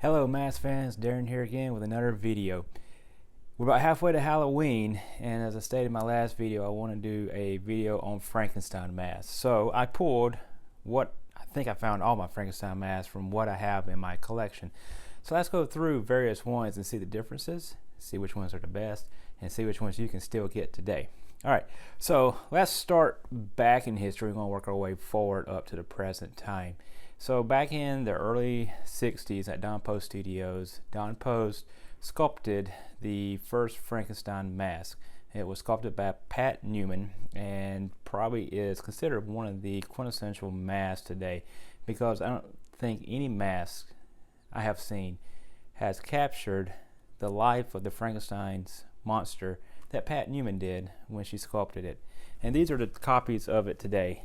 Hello mask fans, Darren here again with another video. We're about halfway to Halloween, and as I stated in my last video, I want to do a video on Frankenstein masks. So I pulled what I think I found all my Frankenstein masks from what I have in my collection. So let's go through various ones and see the differences, see which ones are the best, and see which ones you can still get today. Alright, so let's start back in history. We're going to work our way forward up to the present time. So back in the early 60s at Don Post Studios, Don Post sculpted the first Frankenstein mask. It was sculpted by Pat Newman and probably is considered one of the quintessential masks today, because I don't think any mask I have seen has captured the life of the Frankenstein's monster that Pat Newman did when she sculpted it. And these are the copies of it today.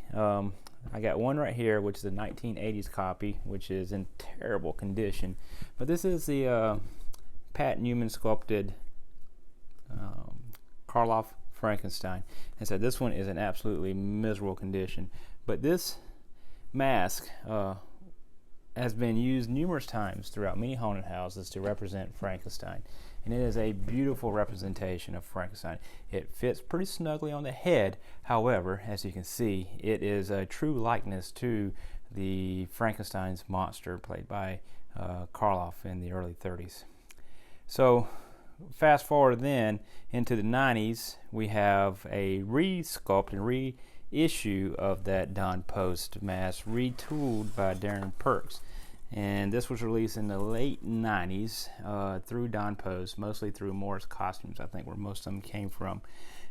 I got one right here, which is a 1980s copy, which is in terrible condition. But this is the Pat Newman sculpted Karloff Frankenstein. And so this one is in absolutely miserable condition. But this mask has been used numerous times throughout many haunted houses to represent Frankenstein. And it is a beautiful representation of Frankenstein. It fits pretty snugly on the head. However, as you can see, it is a true likeness to the Frankenstein's monster played by Karloff in the early 30s. So fast forward then into the 90s, we have a re-sculpt and reissue of that Don Post mask, retooled by Darren Perks. And this was released in the late 90s through Don Post, mostly through Morris Costumes, I think, where most of them came from.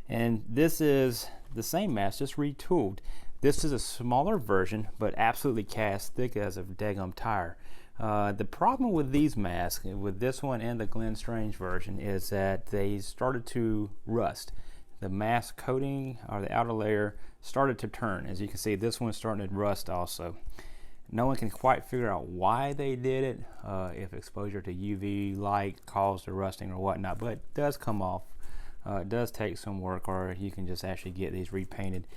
And this is the same mask, just retooled. This is a smaller version, but absolutely cast thick as a daggum tire. The problem with these masks, with this one and the Glenn Strange version, is that they started to rust. The mask coating, or the outer layer, started to turn. As you can see, this one's starting to rust also. No one can quite figure out why they did it, if exposure to UV light caused the rusting or whatnot, but it does come off. It does take some work, or you can just actually get these repainted.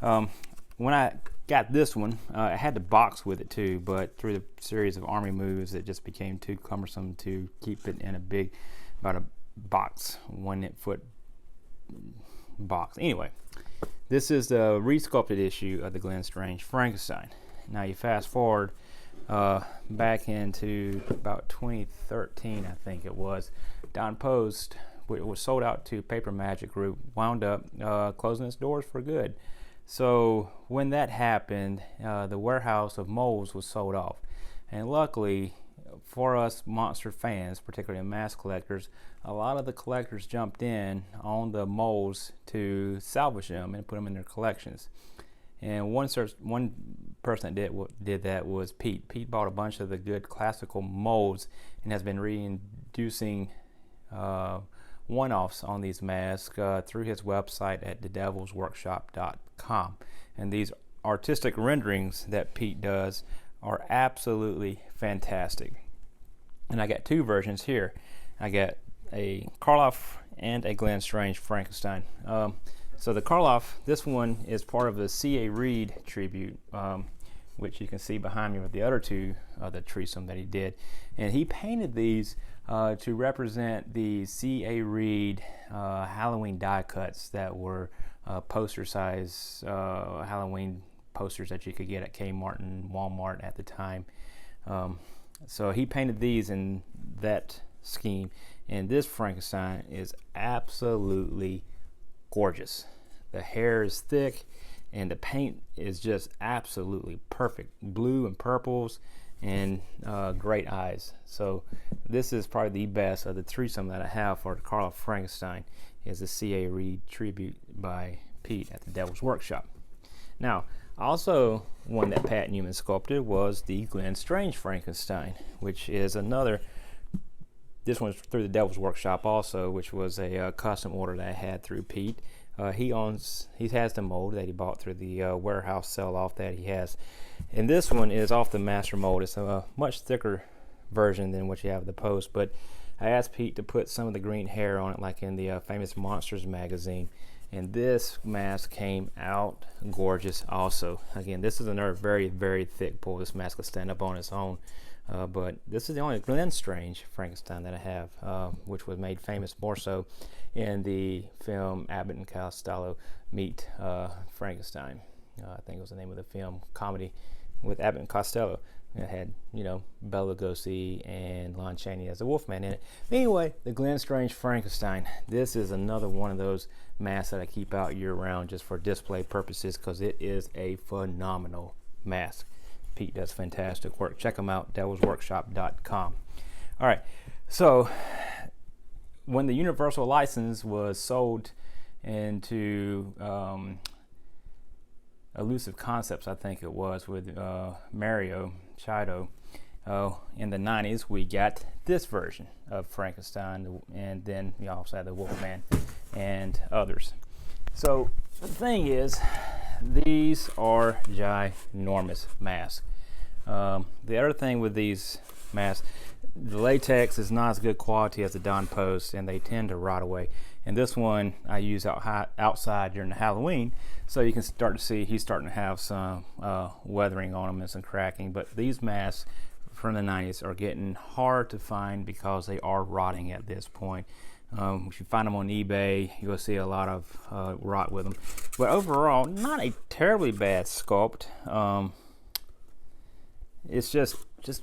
When I got this one, I had the box with it too, but through the series of army moves, it just became too cumbersome to keep it in a big, about a box, 1 foot box. Anyway, this is the resculpted issue of the Glenn Strange Frankenstein. Now you fast forward back into about 2013, I think it was. Don Post, which was sold out to Paper Magic Group, wound up closing its doors for good. So when that happened, the warehouse of molds was sold off. And luckily for us monster fans, particularly mask collectors, a lot of the collectors jumped in on the molds to salvage them and put them in their collections. And one person that did that was Pete. Pete bought a bunch of the good classical molds and has been reintroducing one-offs on these masks through his website at thedevilsworkshop.com. And these artistic renderings that Pete does are absolutely fantastic. And I got two versions here. I got a Karloff and a Glenn Strange Frankenstein. So the Karloff, this one is part of the C.A. Reed tribute, which you can see behind me with the other two, the threesome that he did. And he painted these to represent the C.A. Reed Halloween die cuts that were poster size Halloween posters that you could get at Kmart and Walmart at the time. So he painted these in that scheme. And this Frankenstein is absolutely gorgeous. The hair is thick and the paint is just absolutely perfect. Blue and purples and great eyes. So this is probably the best of the threesome that I have for the Karloff Frankenstein, is the C.A. Reed tribute by Pete at the Devil's Workshop. Now, also one that Pat Newman sculpted was the Glenn Strange Frankenstein, which is another. This one's through the Devil's Workshop also, which was a custom order that I had through Pete. He has the mold that he bought through the warehouse sell-off that he has. And this one is off the master mold. It's a much thicker version than what you have at the Post, but I asked Pete to put some of the green hair on it like in the Famous Monsters magazine. And this mask came out gorgeous also. Again, this is another very, very thick pull. This mask will stand up on its own. But this is the only Glenn Strange Frankenstein that I have, which was made famous more so in the film Abbott and Costello Meet Frankenstein. I think it was the name of the film, comedy with Abbott and Costello. It had, Bela Lugosi and Lon Chaney as the Wolfman in it. Anyway, the Glenn Strange Frankenstein. This is another one of those masks that I keep out year-round just for display purposes because it is a phenomenal mask. Pete does fantastic work. Check him out, devilsworkshop.com. All right, so when the Universal license was sold into Elusive Concepts, I think it was, with Mario Chido, in the 90s, we got this version of Frankenstein, and then we also had the Wolfman and others. So the thing is, these are ginormous masks. The other thing with these masks, the latex is not as good quality as the Don Post, and they tend to rot away. And this one I use outside during the Halloween, so you can start to see he's starting to have some weathering on them and some cracking. But these masks from the 90s are getting hard to find because they are rotting at this point. If you find them on eBay, you'll see a lot of rot with them. But overall, not a terribly bad sculpt. It's just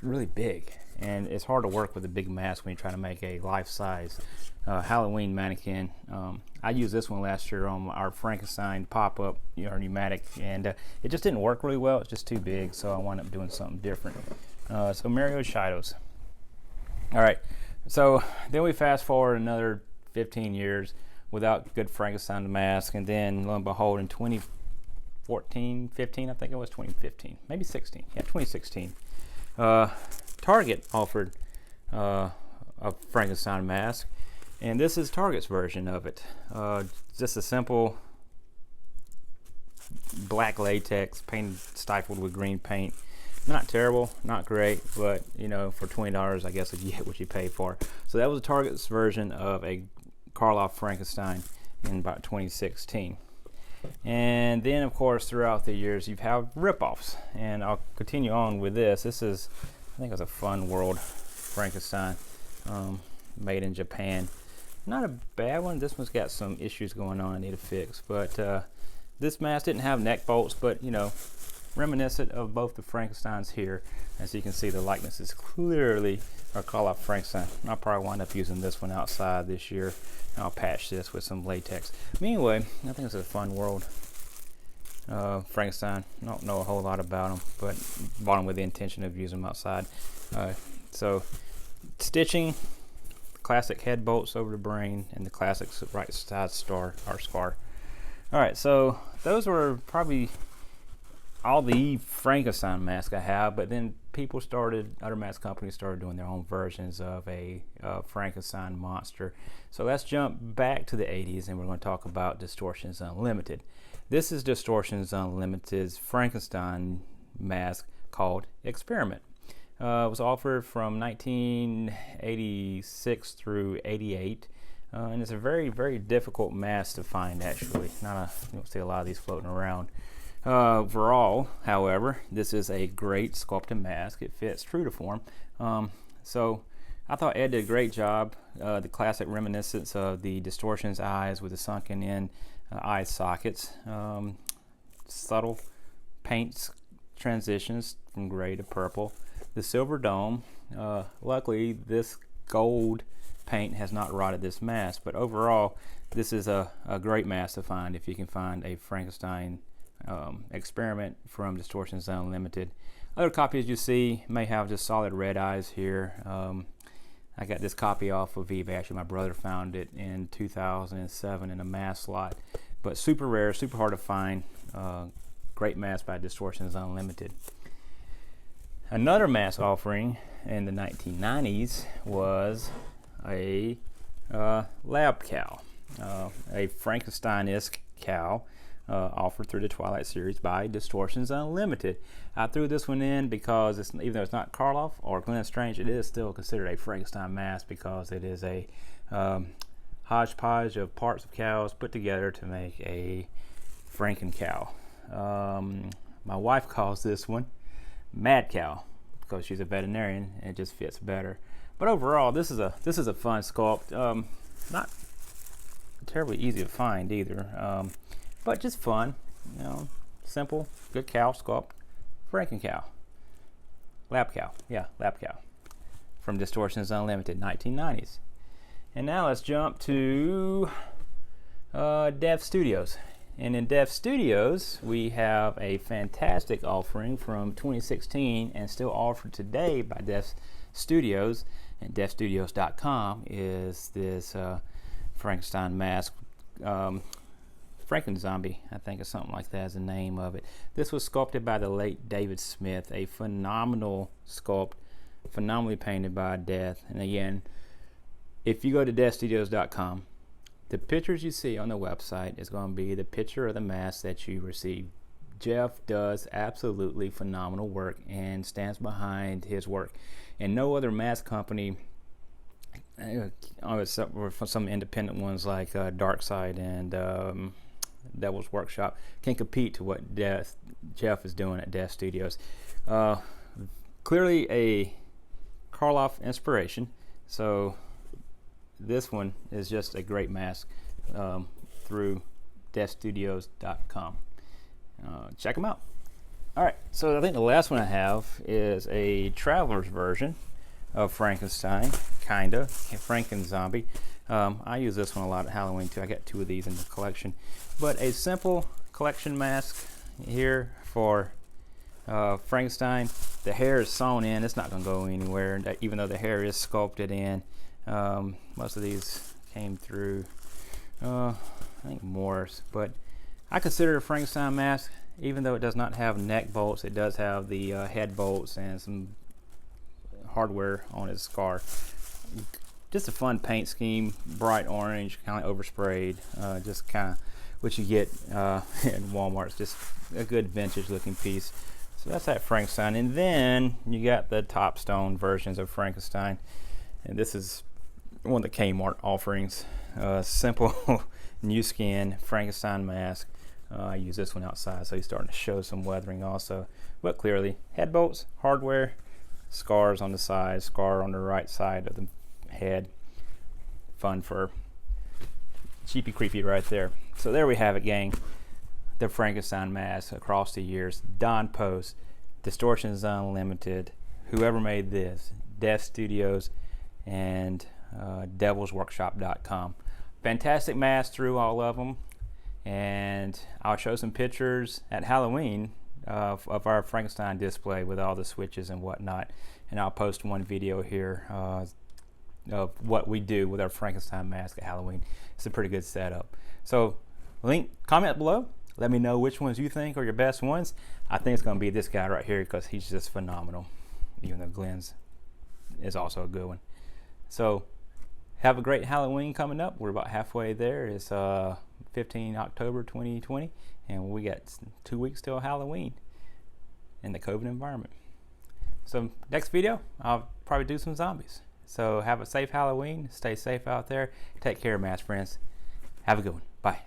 really big, and it's hard to work with a big mask when you try to make a life-size Halloween mannequin. I used this one last year on our Frankenstein pop-up pneumatic, and it just didn't work really well. It's just too big, so I wound up doing something different. So Mario Chidos. All right, so then we fast forward another 15 years without good Frankenstein mask, and then lo and behold, in 2014, 15, I think it was 2015, maybe 16, yeah, 2016, Target offered a Frankenstein mask, and this is Target's version of it. Just a simple black latex painted, stifled with green paint. Not terrible, not great, but for $20, I guess you get what you pay for. So that was Target's version of a Karloff Frankenstein in about 2016. And then, of course, throughout the years, you've had ripoffs. And I'll continue on with this. This is, I think it was a Fun World Frankenstein, made in Japan. Not a bad one. This one's got some issues going on I need to fix. But this mask didn't have neck bolts, but, reminiscent of both the Frankensteins here. As you can see, the likeness is clearly a Karloff Frankenstein. I'll probably wind up using this one outside this year. I'll patch this with some latex. Anyway, I think it's a Fun World Frankenstein. I don't know a whole lot about them, but bought them with the intention of using them outside. So stitching, classic head bolts over the brain, and the classic right side scar. All right, so those were probably all the Frankenstein masks I have, but then other mask companies started doing their own versions of a Frankenstein Monster. So let's jump back to the 80s, and we're going to talk about Distortions Unlimited. This is Distortions Unlimited's Frankenstein mask called Experiment. It was offered from 1986 through 88. And it's a very, very difficult mask to find, actually. You don't see a lot of these floating around. Overall, however, this is a great sculpted mask. It fits true to form. So I thought Ed did a great job. The classic reminiscence of the Distortions eyes with the sunken in eye sockets. Subtle paint transitions from gray to purple. The silver dome. Luckily, this gold paint has not rotted this mask, but overall, this is a great mask to find if you can find a Frankenstein Experiment from Distortions Unlimited. Other copies you see may have just solid red eyes here. I got this copy off of eBay. Actually, my brother found it in 2007 in a mask slot, but super rare, super hard to find. Great mask by Distortions Unlimited. Another mask offering in the 1990s was a lab cow, a Frankenstein-esque cow. Offered through the Twilight series by Distortions Unlimited. I threw this one in because even though it's not Karloff or Glenn Strange, it is still considered a Frankenstein mask because it is a hodgepodge of parts of cows put together to make a Franken cow. My wife calls this one Mad Cow because she's a veterinarian and it just fits better. But overall, this is a fun sculpt. Not terribly easy to find either, but just fun. You know, simple, good cow sculpt. Franken cow, lab cow, lab cow, from Distortions Unlimited, 1990s. And now let's jump to Dev Studios. And in Dev Studios, we have a fantastic offering from 2016 and still offered today by Dev Studios. And DevStudios.com is this Frankenstein mask, Frankenzombie, I think, or something like that is the name of it. This was sculpted by the late David Smith, a phenomenal sculpt, phenomenally painted by Death. And again, if you go to DevStudios.com, the pictures you see on the website is going to be the picture of the mask that you receive. Jeff does absolutely phenomenal work and stands behind his work. And no other mask company, for some independent ones like Darkside and Devil's Workshop, can compete to what Jeff is doing at Death Studios. Clearly a Karloff inspiration. So this one is just a great mask through DevStudios.com. Check them out. All right, so I think the last one I have is a traveler's version of Frankenstein, kinda, a Frankenzombie. I use this one a lot at Halloween too. I got 2 of these in the collection. But a simple collection mask here for Frankenstein. The hair is sewn in. It's not going to go anywhere, even though the hair is sculpted in. Most of these came through, I think, Morse. But I consider it a Frankenstein mask, even though it does not have neck bolts. It does have the head bolts and some hardware on its scar. Just a fun paint scheme, bright orange, kind of oversprayed, just kind of what you get in Walmart. It's just a good vintage looking piece. So that's that Frankenstein. And then you got the top stone versions of Frankenstein. And this is one of the Kmart offerings. Simple new skin Frankenstein mask. I use this one outside, so he's starting to show some weathering also. But clearly, head bolts, hardware, scars on the side, scar on the right side of the head. Fun for cheapy creepy right there. So there we have it, gang. The Frankenstein mask across the years. Don Post, Distortions Unlimited, whoever made this, Death Studios, and DevilsWorkshop.com. Fantastic mask through all of them. And I'll show some pictures at Halloween of our Frankenstein display with all the switches and whatnot. And I'll post one video here of what we do with our Frankenstein mask at Halloween. It's a pretty good setup. So comment below. Let me know which ones you think are your best ones. I think it's going to be this guy right here because he's just phenomenal. Even though Glenn's is also a good one. So have a great Halloween coming up. We're about halfway there. It's 15 October 2020, and we got 2 weeks till Halloween in the COVID environment. So next video, I'll probably do some zombies. So have a safe Halloween. Stay safe out there. Take care, mask friends. Have a good one. Bye.